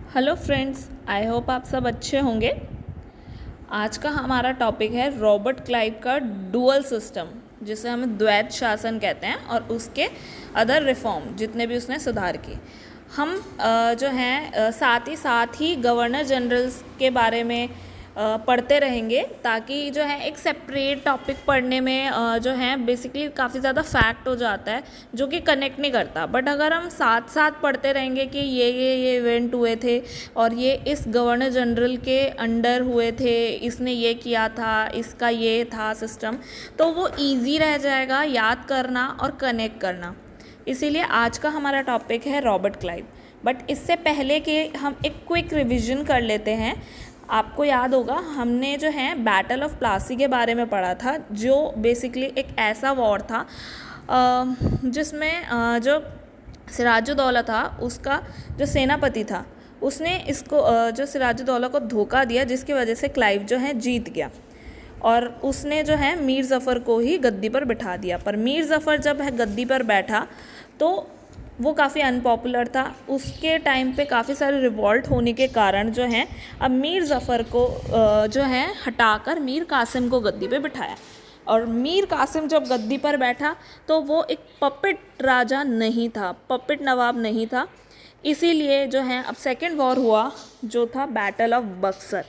Hello friends, I hope आप सब अच्छे होंगे। आज का हमारा टॉपिक है रॉबर्ट क्लाइव का डुअल सिस्टम, जिसे हम द्वैत शासन कहते हैं, और उसके अदर रिफॉर्म जितने भी उसने सुधार किए। हम जो हैं साथ ही गवर्नर जनरल्स के बारे में पढ़ते रहेंगे, ताकि जो है एक सेपरेट टॉपिक पढ़ने में जो है बेसिकली काफ़ी ज़्यादा फैक्ट हो जाता है जो कि कनेक्ट नहीं करता। बट अगर हम साथ साथ पढ़ते रहेंगे कि ये इवेंट हुए थे और ये इस गवर्नर जनरल के अंडर हुए थे, इसने ये किया था, इसका ये था सिस्टम, तो वो इजी रह जाएगा याद करना और कनेक्ट करना। इसीलिए आज का हमारा टॉपिक है रॉबर्ट क्लाइव। बट इससे पहले कि हम एक क्विक रिवीजन कर लेते हैं, आपको याद होगा हमने जो है बैटल ऑफ प्लासी के बारे में पढ़ा था, जो बेसिकली एक ऐसा वॉर था जिसमें जो सिराजुद्दौला था, उसका जो सेनापति था, उसने इसको जो सिराजुद्दौला को धोखा दिया, जिसकी वजह से क्लाइव जो है जीत गया और उसने जो है मीर ज़फ़र को ही गद्दी पर बिठा दिया। पर मीर ज़फ़र जब है गद्दी पर बैठा तो वो काफ़ी अनपॉपुलर था। उसके टाइम पे काफ़ी सारे रिवॉल्ट होने के कारण जो है अब मीर ज़फ़र को जो है हटाकर मीर कासिम को गद्दी पे बिठाया। और मीर कासिम जब गद्दी पर बैठा तो वो एक पपेट राजा नहीं था, पपेट नवाब नहीं था। इसीलिए जो है अब सेकेंड वॉर हुआ, जो था बैटल ऑफ बक्सर,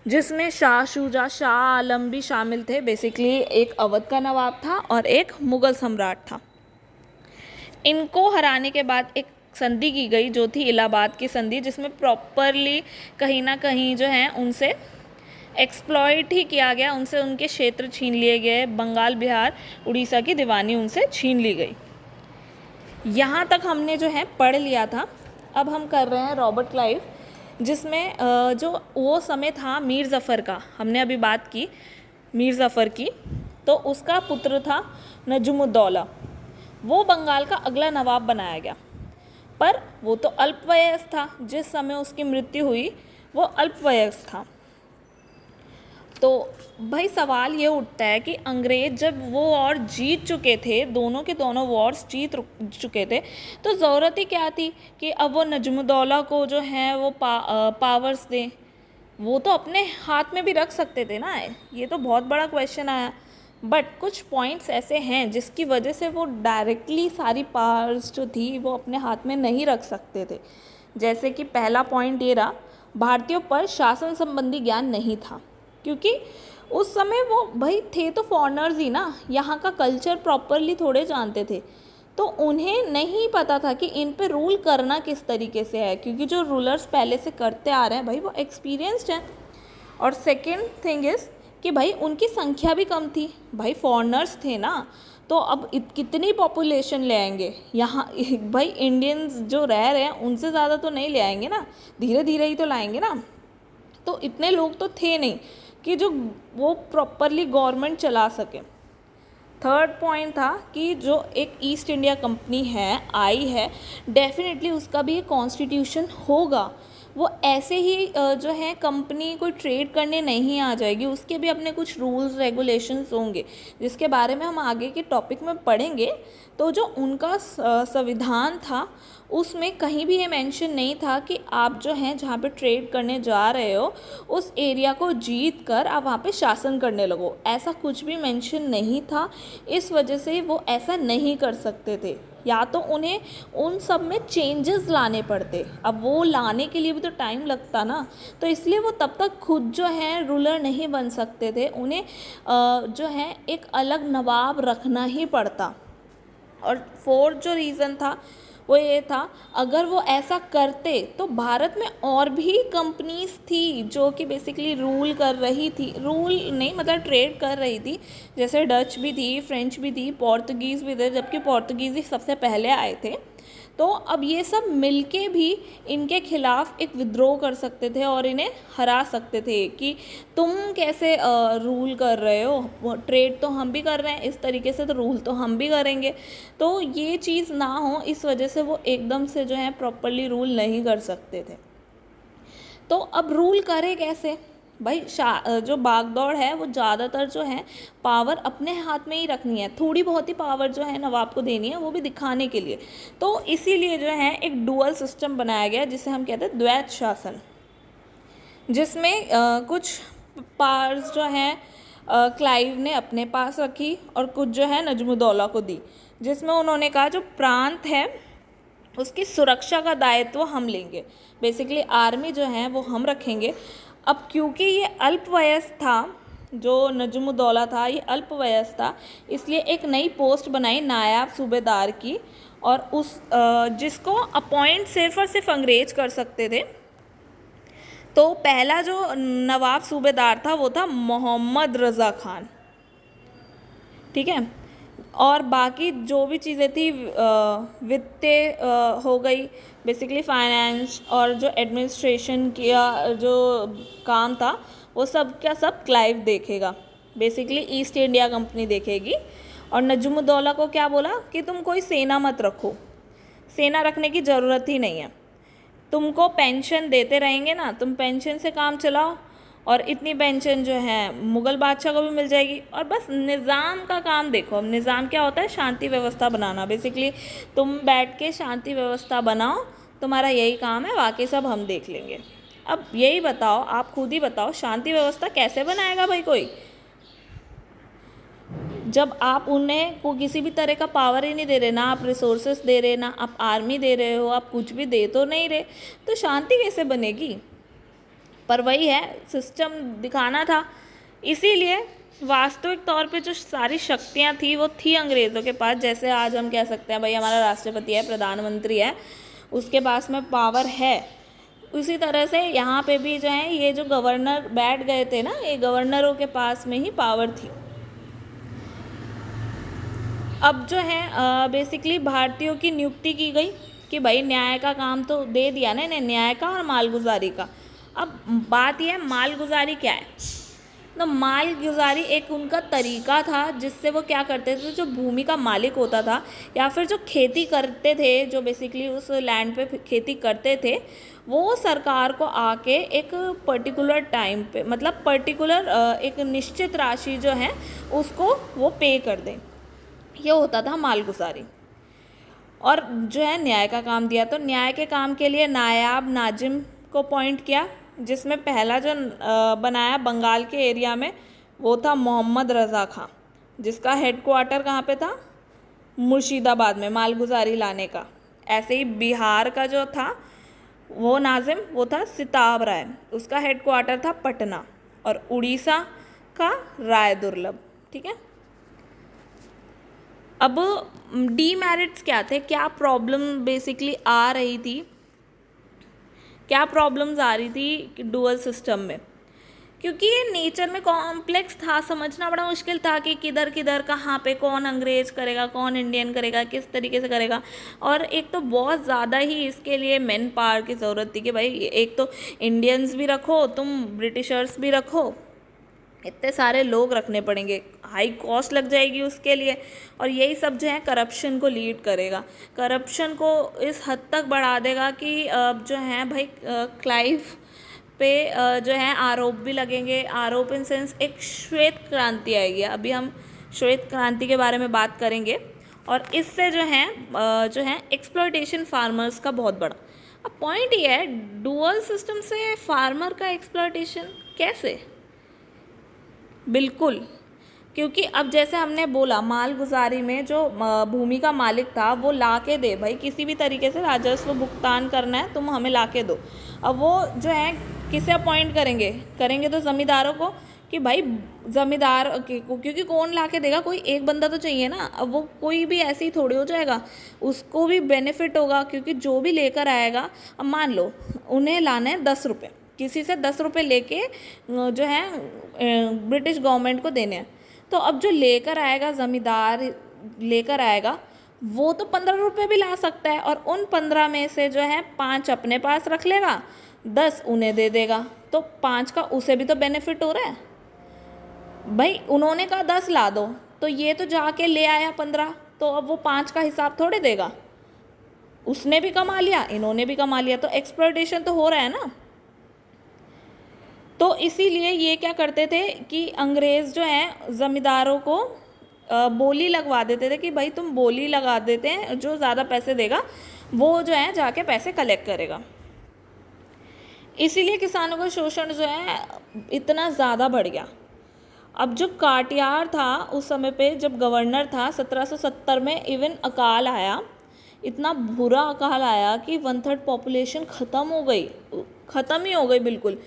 जिसमें शाह शुजा, शाह आलम भी शामिल थे। बेसिकली एक अवध का नवाब था और एक मुग़ल सम्राट था। इनको हराने के बाद एक संधि की गई, जो थी इलाहाबाद की संधि, जिसमें प्रॉपरली कहीं ना कहीं जो है उनसे एक्सप्लॉइट ही किया गया, उनसे उनके क्षेत्र छीन लिए गए। बंगाल, बिहार, उड़ीसा की दीवानी उनसे छीन ली गई। यहाँ तक हमने जो है पढ़ लिया था। अब हम कर रहे हैं रॉबर्ट क्लाइव, जिसमें जो वो समय था मीर ज़फ़र का, हमने अभी बात की मीर ज़फ़र की, तो उसका पुत्र था नजमुद्दौला। वो बंगाल का अगला नवाब बनाया गया, पर वो तो अल्पवयस्क था। जिस समय उसकी मृत्यु हुई वो अल्पवयस्क था। तो भाई सवाल ये उठता है कि अंग्रेज़ जब वो वॉर जीत चुके थे, दोनों के दोनों वॉर्स जीत चुके थे, तो ज़रूरत ही क्या थी कि अब वो नजमुद्दौला को जो है वो पावर्स दें। वो तो अपने हाथ में भी रख सकते थे ना। ये तो बहुत बड़ा क्वेश्चन आया। बट कुछ पॉइंट्स ऐसे हैं जिसकी वजह से वो डायरेक्टली सारी पावर्स जो थी वो अपने हाथ में नहीं रख सकते थे। जैसे कि पहला पॉइंट ये रहा, भारतीयों पर शासन संबंधी ज्ञान नहीं था, क्योंकि उस समय वो भाई थे तो फॉरेनर्स ही ना, यहाँ का कल्चर प्रॉपरली थोड़े जानते थे। तो उन्हें नहीं पता था कि इन पे रूल करना किस तरीके से है, क्योंकि जो रूलर्स पहले से करते आ रहे हैं भाई वो एक्सपीरियंस्ड हैं। और सेकेंड थिंग इज़ कि भाई उनकी संख्या भी कम थी, भाई फॉरेनर्स थे ना, तो अब कितनी पॉपुलेशन ले आएंगे यहाँ। भाई इंडियंस जो रह रहे हैं उनसे ज़्यादा तो नहीं ले आएंगे ना, धीरे धीरे ही तो लाएंगे ना। तो इतने लोग तो थे नहीं कि जो वो प्रॉपरली गवर्नमेंट चला सके। थर्ड पॉइंट था कि जो एक ईस्ट इंडिया कंपनी है आई है, डेफिनेटली उसका भी एक कॉन्स्टिट्यूशन होगा। वो ऐसे ही जो है कंपनी कोई ट्रेड करने नहीं आ जाएगी, उसके भी अपने कुछ रूल्स रेगुलेशंस होंगे, जिसके बारे में हम आगे के टॉपिक में पढ़ेंगे। तो जो उनका संविधान था उसमें कहीं भी ये मेंशन नहीं था कि आप जो हैं जहाँ पे ट्रेड करने जा रहे हो उस एरिया को जीत कर आप वहाँ पे शासन करने लगो, ऐसा कुछ भी मेंशन नहीं था। इस वजह से वो ऐसा नहीं कर सकते थे, या तो उन्हें उन सब में चेंजेस लाने पड़ते। अब वो लाने के लिए भी तो टाइम लगता ना, तो इसलिए वो तब तक खुद जो है रूलर नहीं बन सकते थे, उन्हें जो है एक अलग नवाब रखना ही पड़ता। और फोर्थ जो रीज़न था वो ये था, अगर वो ऐसा करते तो भारत में और भी कंपनीज थी जो कि बेसिकली रूल कर रही थी, रूल नहीं मतलब ट्रेड कर रही थी। जैसे डच भी थी, फ्रेंच भी थी, पोर्तुगीज़ भी थे, जबकि पोर्तुगीज़ ही सबसे पहले आए थे। तो अब ये सब मिलके भी इनके खिलाफ एक विद्रोह कर सकते थे और इन्हें हरा सकते थे कि तुम कैसे रूल कर रहे हो, ट्रेड तो हम भी कर रहे हैं इस तरीके से, तो रूल तो हम भी करेंगे। तो ये चीज़ ना हो, इस वजह से वो एकदम से जो है प्रॉपरली रूल नहीं कर सकते थे। तो अब रूल करे कैसे, भाई जो भागदौड़ है वो ज़्यादातर जो है पावर अपने हाथ में ही रखनी है, थोड़ी बहुत ही पावर जो है नवाब को देनी है, वो भी दिखाने के लिए। तो इसीलिए जो है एक डुअल सिस्टम बनाया गया जिसे हम कहते हैं द्वैत शासन, जिसमें कुछ पावर्स जो हैं क्लाइव ने अपने पास रखी और कुछ जो है नजमुद्दौला को दी, जिसमें उन्होंने कहा जो प्रांत है उसकी सुरक्षा का दायित्व हम लेंगे, बेसिकली आर्मी जो है वो हम रखेंगे। अब क्योंकि ये अल्पवयस्क था, जो नजमुद्दौला था ये अल्पवयस्क था, इसलिए एक नई पोस्ट बनाई नायब सूबेदार की, और उस जिसको अपॉइंट सिर्फ और सिर्फ अंग्रेज कर सकते थे। तो पहला जो नवाब सूबेदार था वो था मोहम्मद रज़ा खान, ठीक है। और बाकी जो भी चीज़ें थी वित्तीय हो गई, बेसिकली फाइनेंस और जो एडमिनिस्ट्रेशन किया जो काम था वो सब क्या सब क्लाइव देखेगा, बेसिकली ईस्ट इंडिया कंपनी देखेगी। और नजमुद्दौला को क्या बोला कि तुम कोई सेना मत रखो, सेना रखने की ज़रूरत ही नहीं है, तुमको पेंशन देते रहेंगे ना, तुम पेंशन से काम चलाओ, और इतनी पेंशन जो है मुग़ल बादशाह को भी मिल जाएगी, और बस निज़ाम का काम देखो। अब निज़ाम क्या होता है, शांति व्यवस्था बनाना, बेसिकली तुम बैठ के शांति व्यवस्था बनाओ, तुम्हारा यही काम है, बाकी सब हम देख लेंगे। अब यही बताओ, आप खुद ही बताओ, शांति व्यवस्था कैसे बनाएगा भाई कोई, जब आप उन्हें को किसी भी तरह का पावर ही नहीं दे रहे, ना आप रिसोर्सेस दे रहे, ना आप आर्मी दे रहे हो, आप कुछ भी दे तो नहीं रहे, तो शांति कैसे बनेगी। पर वही है, सिस्टम दिखाना था। इसीलिए वास्तविक तौर पे जो सारी शक्तियाँ थी वो थी अंग्रेज़ों के पास। जैसे आज हम कह सकते हैं भाई हमारा राष्ट्रपति है, प्रधानमंत्री है, उसके पास में पावर है, उसी तरह से यहाँ पे भी जो है ये जो गवर्नर बैठ गए थे ना, ये गवर्नरों के पास में ही पावर थी। अब जो है बेसिकली भारतीयों की नियुक्ति की गई कि भाई न्याय का काम तो दे दिया ना इन्हें, न्याय का और मालगुजारी का। अब बात यह है मालगुजारी क्या है, तो मालगुजारी एक उनका तरीका था जिससे वो क्या करते थे, जो भूमि का मालिक होता था या फिर जो खेती करते थे, जो बेसिकली उस लैंड पे खेती करते थे, वो सरकार को आके एक पर्टिकुलर टाइम पे, मतलब पर्टिकुलर एक निश्चित राशि जो है उसको वो पे कर दें, ये होता था मालगुजारी। और जो है न्याय का काम दिया, तो न्याय के काम के लिए नायाब नाजिम को अपॉइंट किया, जिसमें पहला जो बनाया बंगाल के एरिया में वो था मोहम्मद रज़ा खां, जिसका हेडक्वार्टर कहाँ पे था, मुर्शिदाबाद में, मालगुजारी लाने का। ऐसे ही बिहार का जो था वो नाजिम वो था सिताब राय, उसका हेडक्वार्टर था पटना, और उड़ीसा का राय दुर्लभ, ठीक है। अब डीमेरिट्स क्या थे, क्या प्रॉब्लम बेसिकली आ रही थी, क्या प्रॉब्लम्स आ रही थी डुअल सिस्टम में, क्योंकि ये नेचर में कॉम्प्लेक्स था, समझना बड़ा मुश्किल था कि किधर किधर कहाँ पे कौन अंग्रेज करेगा, कौन इंडियन करेगा, किस तरीके से करेगा। और एक तो बहुत ज़्यादा ही इसके लिए मैन पावर की ज़रूरत थी कि भाई एक तो इंडियंस भी रखो, तुम ब्रिटिशर्स भी रखो, इतने सारे लोग रखने पड़ेंगे, हाई कॉस्ट लग जाएगी उसके लिए। और यही सब जो है करप्शन को लीड करेगा, करप्शन को इस हद तक बढ़ा देगा कि अब जो है भाई क्लाइव पे जो है आरोप भी लगेंगे, आरोप इन सेंस एक श्वेत क्रांति आएगी। अभी हम श्वेत क्रांति के बारे में बात करेंगे। और इससे जो है एक्सप्लॉयटेशन फार्मर्स का बहुत बड़ा। अब पॉइंट ये है, डुअल सिस्टम से फार्मर का एक्सप्लॉयटेशन कैसे, बिल्कुल, क्योंकि अब जैसे हमने बोला मालगुजारी में जो भूमि का मालिक था वो ला के दे, भाई किसी भी तरीके से राजस्व भुगतान करना है तुम हमें ला के दो। अब वो जो है किसे अपॉइंट करेंगे तो ज़मींदारों को, कि भाई ज़मींदार क्योंकि कौन ला के देगा, कोई एक बंदा तो चाहिए ना। अब वो कोई भी ऐसे ही थोड़ी हो जाएगा, उसको भी बेनिफिट होगा, क्योंकि जो भी लेकर आएगा, अब मान लो उन्हें लाना है 10 रुपये, किसी से 10 रुपये लेके जो है ब्रिटिश गवर्नमेंट को देने हैं, तो अब जो लेकर आएगा ज़मींदार लेकर आएगा वो तो 15 रुपये भी ला सकता है, और उन 15 में से जो है 5 अपने पास रख लेगा, 10 उन्हें दे देगा, तो 5 का उसे भी तो बेनिफिट हो रहा है। भाई उन्होंने कहा 10 ला दो, तो ये तो जाके ले आया 15, तो अब वो 5 का हिसाब थोड़े देगा, उसने भी कमा लिया, इन्होंने भी कमा लिया, तो एक्सप्लॉयटेशन तो हो रहा है ना। तो इसीलिए ये क्या करते थे कि अंग्रेज़ जो हैं ज़मींदारों को बोली लगवा देते थे कि भाई तुम बोली लगा देते हैं, जो ज़्यादा पैसे देगा वो जो है जाके पैसे कलेक्ट करेगा। इसीलिए किसानों का शोषण जो है इतना ज़्यादा बढ़ गया। अब जो काटियार था उस समय पे जब गवर्नर था 1770 में, इवन अकाल आया, इतना बुरा अकाल आया कि 1/3 पॉपुलेशन ख़त्म हो गई, ख़त्म ही हो गई बिल्कुल।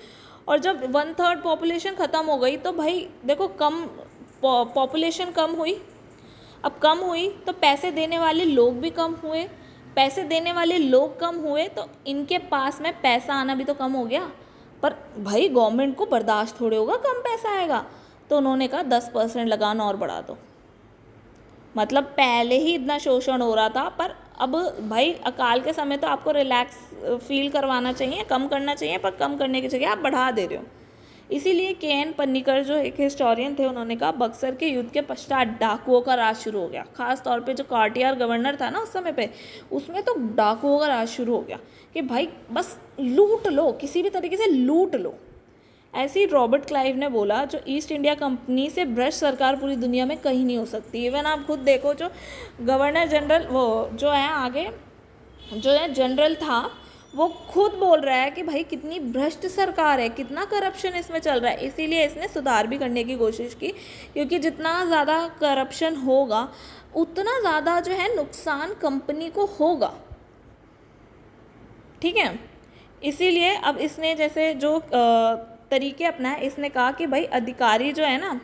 और जब 1/3 पॉपुलेशन ख़त्म हो गई तो भाई देखो, कम पॉपुलेशन कम हुई, अब कम हुई तो पैसे देने वाले लोग भी कम हुए, पैसे देने वाले लोग कम हुए तो इनके पास में पैसा आना भी तो कम हो गया। पर भाई गवर्नमेंट को बर्दाश्त थोड़े होगा कम पैसा आएगा, तो उन्होंने कहा 10% लगान और बढ़ा दो। मतलब पहले ही इतना शोषण हो रहा था, पर अब भाई अकाल के समय तो आपको रिलैक्स फील करवाना चाहिए, कम करना चाहिए, पर कम करने की जगह आप बढ़ा दे रहे हो। इसीलिए के.एन. पन्नीकर जो एक हिस्टोरियन थे, उन्होंने कहा बक्सर के युद्ध के पश्चात डाकुओं का राज शुरू हो गया। खास तौर पे जो काटियार गवर्नर था ना उस समय पे, उसमें तो डाकुओं का राज शुरू हो गया कि भाई बस लूट लो, किसी भी तरीके से लूट लो। ऐसे ही रॉबर्ट क्लाइव ने बोला, जो ईस्ट इंडिया कंपनी से भ्रष्ट सरकार पूरी दुनिया में कहीं नहीं हो सकती। इवन आप खुद देखो, जो गवर्नर जनरल वो जो है आगे जो है जनरल था, वो खुद बोल रहा है कि भाई कितनी भ्रष्ट सरकार है, कितना करप्शन इसमें चल रहा है। इसीलिए इसने सुधार भी करने की कोशिश की, क्योंकि जितना ज़्यादा करप्शन होगा उतना ज़्यादा जो है नुकसान कंपनी को होगा। ठीक है, इसीलिए अब इसने जैसे जो तरीके अपनाए, इसने कहा कि भाई अधिकारी जो है ना,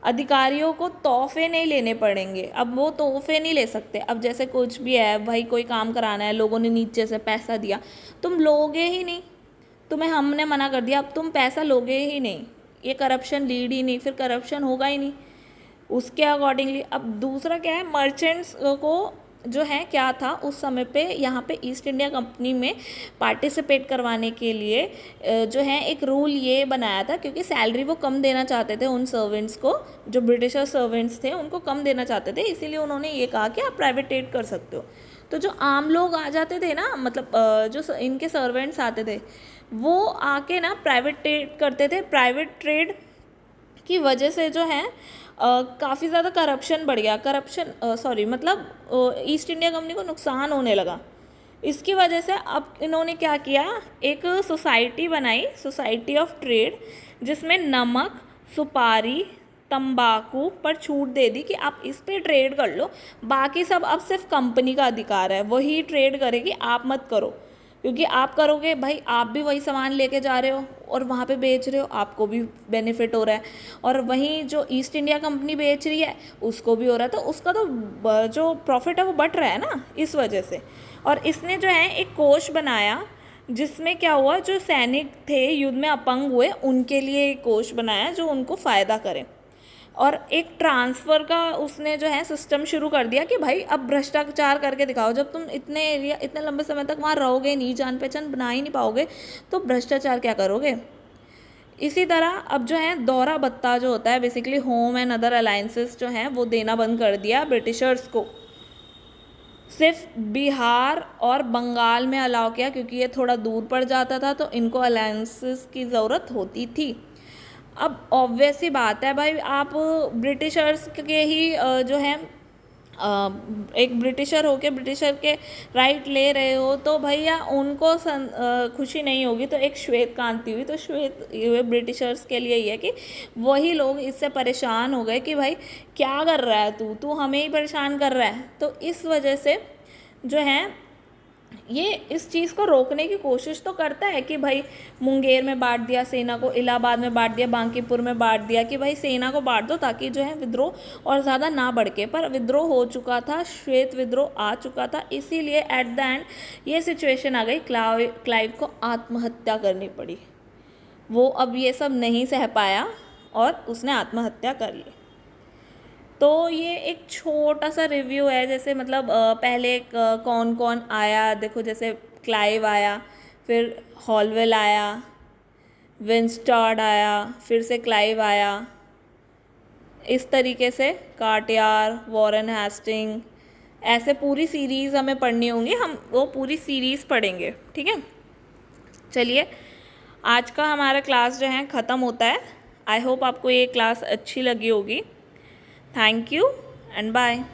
अधिकारियों को तोहफे नहीं लेने पड़ेंगे। अब वो तोहफे नहीं ले सकते। अब जैसे कुछ भी है भाई, कोई काम कराना है, लोगों ने नीचे से पैसा दिया, तुम लोगे ही नहीं, तुम्हें हमने मना कर दिया, अब तुम पैसा लोगे ही नहीं, ये करप्शन लीड ही नहीं, फिर करप्शन होगा ही नहीं उसके अकॉर्डिंगली। अब दूसरा क्या है, मर्चेंट्स को जो है क्या था उस समय पे, यहाँ पे ईस्ट इंडिया कंपनी में पार्टिसिपेट करवाने के लिए जो है एक रूल ये बनाया था, क्योंकि सैलरी वो कम देना चाहते थे उन सर्वेंट्स को, जो ब्रिटिशर सर्वेंट्स थे उनको कम देना चाहते थे। इसीलिए उन्होंने ये कहा कि आप प्राइवेटेट कर सकते हो। तो जो आम लोग आ जाते थे ना, मतलब जो इनके सर्वेंट्स आते थे, वो आके ना प्राइवेटेट करते थे। प्राइवेट ट्रेड की वजह से जो है काफ़ी ज़्यादा करप्शन बढ़ गया, मतलब ईस्ट इंडिया कंपनी को नुकसान होने लगा। इसकी वजह से अब इन्होंने क्या किया, एक सोसाइटी बनाई, सोसाइटी ऑफ ट्रेड, जिसमें नमक, सुपारी, तंबाकू पर छूट दे दी कि आप इस पे ट्रेड कर लो, बाकी सब अब सिर्फ कंपनी का अधिकार है, वही ट्रेड करेगी, आप मत करो। क्योंकि आप करोगे भाई, आप भी वही सामान लेके जा रहे हो और वहाँ पे बेच रहे हो, आपको भी बेनिफिट हो रहा है, और वहीं जो ईस्ट इंडिया कंपनी बेच रही है उसको भी हो रहा है, तो उसका तो जो प्रॉफिट है वो बढ़ रहा है ना इस वजह से। और इसने जो है एक कोष बनाया, जिसमें क्या हुआ, जो सैनिक थे युद्ध में अपंग हुए उनके लिए एक कोष बनाया जो उनको फ़ायदा करे। और एक ट्रांसफ़र का उसने जो है सिस्टम शुरू कर दिया कि भाई अब भ्रष्टाचार करके दिखाओ। जब तुम इतने एरिया, इतने लंबे समय तक वहाँ रहोगे नहीं, जान पहचान बना ही नहीं पाओगे, तो भ्रष्टाचार क्या करोगे। इसी तरह अब जो है दोहरा भत्ता जो होता है, basically home and other alliances जो हैं वो देना बंद कर दिया ब्रिटिशर्स को। सिर्फ बिहार और बंगाल में अलाउ किया, क्योंकि ये थोड़ा दूर पड़ जाता था तो इनको अलायंसेस की ज़रूरत होती थी। अब ऑब्वियस सी बात है भाई, आप ब्रिटिशर्स के ही जो है एक ब्रिटिशर होके ब्रिटिशर के राइट ले रहे हो, तो भैया उनको खुशी नहीं होगी। तो एक श्वेत क्रांति हुई, तो श्वेत हुए ब्रिटिशर्स के लिए ये है कि वही लोग इससे परेशान हो गए कि भाई क्या कर रहा है तू हमें ही परेशान कर रहा है। तो इस वजह से जो है ये इस चीज़ को रोकने की कोशिश तो करता है कि भाई मुंगेर में बांट दिया सेना को, इलाहाबाद में बांट दिया, बांकीपुर में बांट दिया कि भाई सेना को बांट दो ताकि जो है विद्रोह और ज़्यादा ना बढ़के। पर विद्रोह हो चुका था, श्वेत विद्रोह आ चुका था, इसीलिए एट द एंड ये सिचुएशन आ गई, क्लाइव को आत्महत्या करनी पड़ी। वो अब ये सब नहीं सह पाया और उसने आत्महत्या कर ली। तो ये एक छोटा सा रिव्यू है, जैसे मतलब पहले कौन कौन आया देखो, जैसे क्लाइव आया, फिर हॉलवेल आया, विंस्टॉड आया, फिर से क्लाइव आया, इस तरीके से काटियार, वॉरेन हेस्टिंग, ऐसे पूरी सीरीज़ हमें पढ़नी होंगी, हम वो पूरी सीरीज़ पढ़ेंगे। ठीक है, चलिए आज का हमारा क्लास जो है ख़त्म होता है। आई होप आपको ये क्लास अच्छी लगी होगी। Thank you and bye.